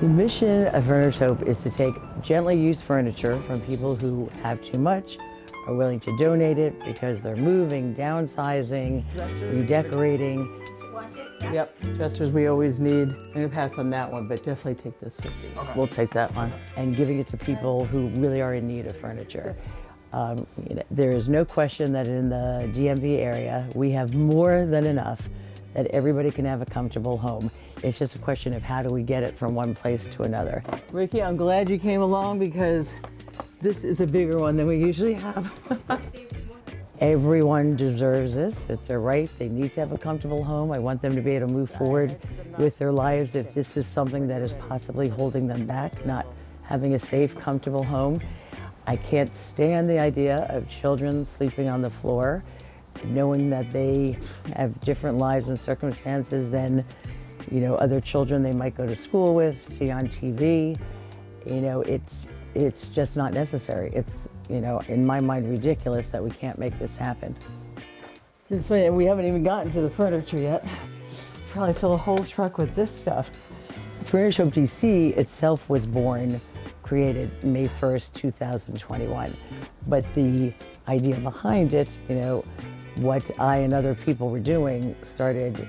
The mission of FurnishHope is to take gently used furniture from people who have too much, are willing to donate it because they're moving, downsizing, redecorating. Yep, dressers we always need. I'm gonna pass on that one, but definitely take this one. Okay. We'll take that one. And giving it to people who really are in need of furniture. There is no question that in the DMV area, we have more than enough that everybody can have a comfortable home. It's just a question of how do we get it from one place to another. Ricky, I'm glad you came along because this is a bigger one than we usually have. Everyone deserves this. It's their right. They need to have a comfortable home. I want them to be able to move forward with their lives if this is something that is possibly holding them back, not having a safe, comfortable home. I can't stand the idea of children sleeping on the floor, knowing that they have different lives and circumstances than, other children they might go to school with, see on TV. It's just not necessary. It's, in my mind, ridiculous that we can't make this happen. It's funny, we haven't even gotten to the furniture yet. Probably fill a whole truck with this stuff. FurnishHope DC itself was created May 1st, 2021. But the idea behind it, what I and other people were doing started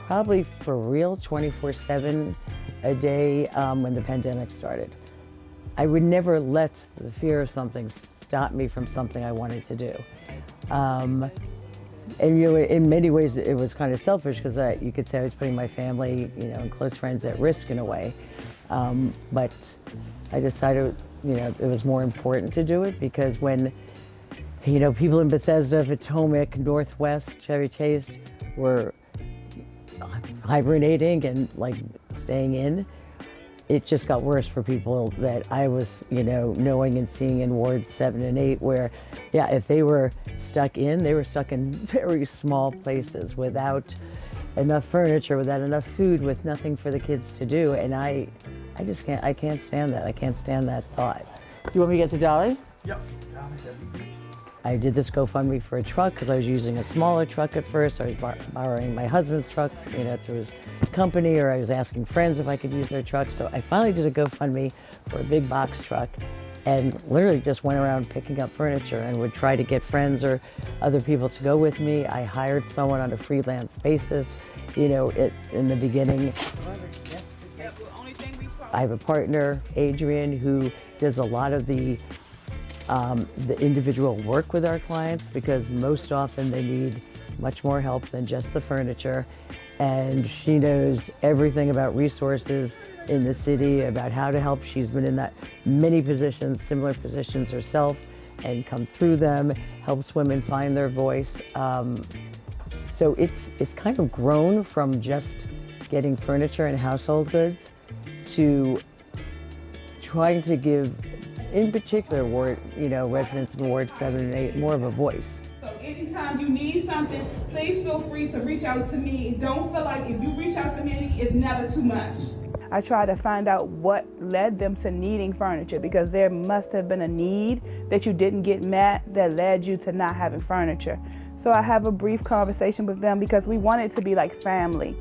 probably for real 24/7 a day when the pandemic started. I would never let the fear of something stop me from something I wanted to do. And in many ways it was kind of selfish because you could say I was putting my family, and close friends at risk in a way. But I decided, it was more important to do it because when, people in Bethesda, Potomac, Northwest, Chevy Chase were hibernating and staying in, it just got worse for people that I was, knowing and seeing in wards 7 and 8 where, if they were stuck in, they were stuck in very small places without enough furniture, without enough food, with nothing for the kids to do. And I can't stand that. I can't stand that thought. You want me to get the dolly? Yep. I did this GoFundMe for a truck because I was using a smaller truck at first. I was borrowing my husband's truck, through his company, or I was asking friends if I could use their truck. So I finally did a GoFundMe for a big box truck and literally just went around picking up furniture and would try to get friends or other people to go with me. I hired someone on a freelance basis, in the beginning. I have a partner, Adrian, who does a lot of the individual work with our clients because most often they need much more help than just the furniture. And she knows everything about resources in the city, about how to help. She's been in that many positions, similar positions herself, and come through them, helps women find their voice. So it's kind of grown from just getting furniture and household goods to trying to give, in particular, residents of Ward 7 and 8 more of a voice. So anytime you need something, please feel free to reach out to me. Don't feel like if you reach out to me, it's never too much. I try to find out what led them to needing furniture because there must have been a need that you didn't get met that led you to not having furniture. So I have a brief conversation with them because we want it to be like family.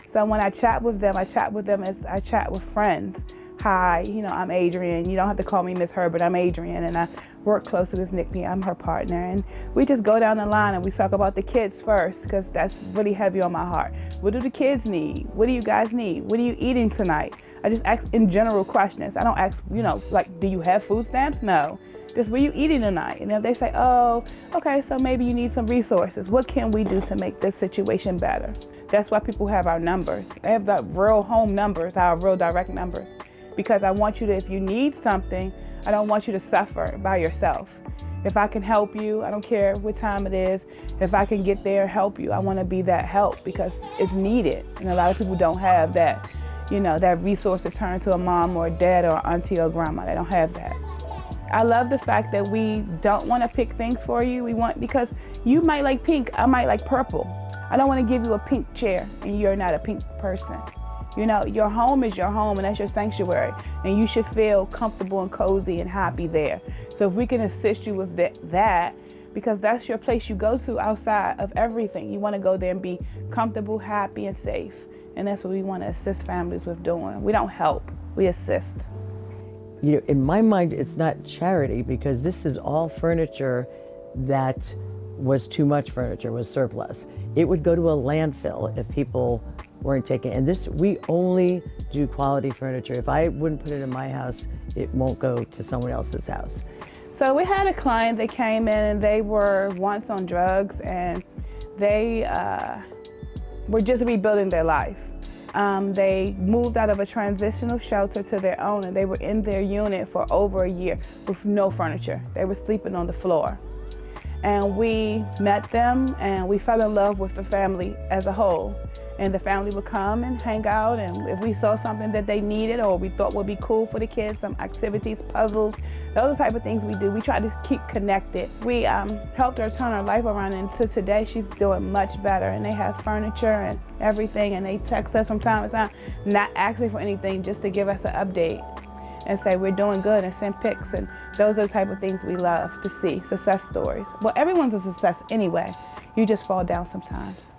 So when I chat with them as I chat with friends. Hi, I'm Adrian. You don't have to call me Miss Herbert. I'm Adrian, and I work closely with Niki. I'm her partner, and we just go down the line and we talk about the kids first because that's really heavy on my heart. What do the kids need? What do you guys need? What are you eating tonight? I just ask in general questions. I don't ask, do you have food stamps? No. Just what are you eating tonight? And if they say, oh, okay, so maybe you need some resources. What can we do to make this situation better? That's why people have our numbers. They have the real home numbers, our real direct numbers. Because I want you to, if you need something, I don't want you to suffer by yourself. If I can help you, I don't care what time it is, if I can get there, help you, I want to be that help because it's needed. And a lot of people don't have that, that resource to turn to a mom or a dad or auntie or grandma. They don't have that. I love the fact that we don't want to pick things for you. Because you might like pink, I might like purple. I don't want to give you a pink chair and you're not a pink person. Your home is your home and that's your sanctuary and you should feel comfortable and cozy and happy there. So if we can assist you with that, because that's your place you go to outside of everything. You want to go there and be comfortable, happy, and safe. And that's what we want to assist families with doing. We don't help. we assist. You know, in my mind, it's not charity because this is all furniture that was too much furniture, was surplus. It would go to a landfill if people weren't taking it. And this, we only do quality furniture. If I wouldn't put it in my house, it won't go to someone else's house. So we had a client that came in and they were once on drugs and they were just rebuilding their life. They moved out of a transitional shelter to their own and they were in their unit for over a year with no furniture. They were sleeping on the floor. And we met them and we fell in love with the family as a whole. And the family would come and hang out, and if we saw something that they needed or we thought would be cool for the kids, some activities, puzzles, those are the type of things we do. We try to keep connected. We helped her turn her life around, and to today she's doing much better, and they have furniture and everything, and they text us from time to time, not asking for anything, just to give us an update and say we're doing good and send pics, and those are the type of things we love to see, success stories. Well, everyone's a success anyway. You just fall down sometimes.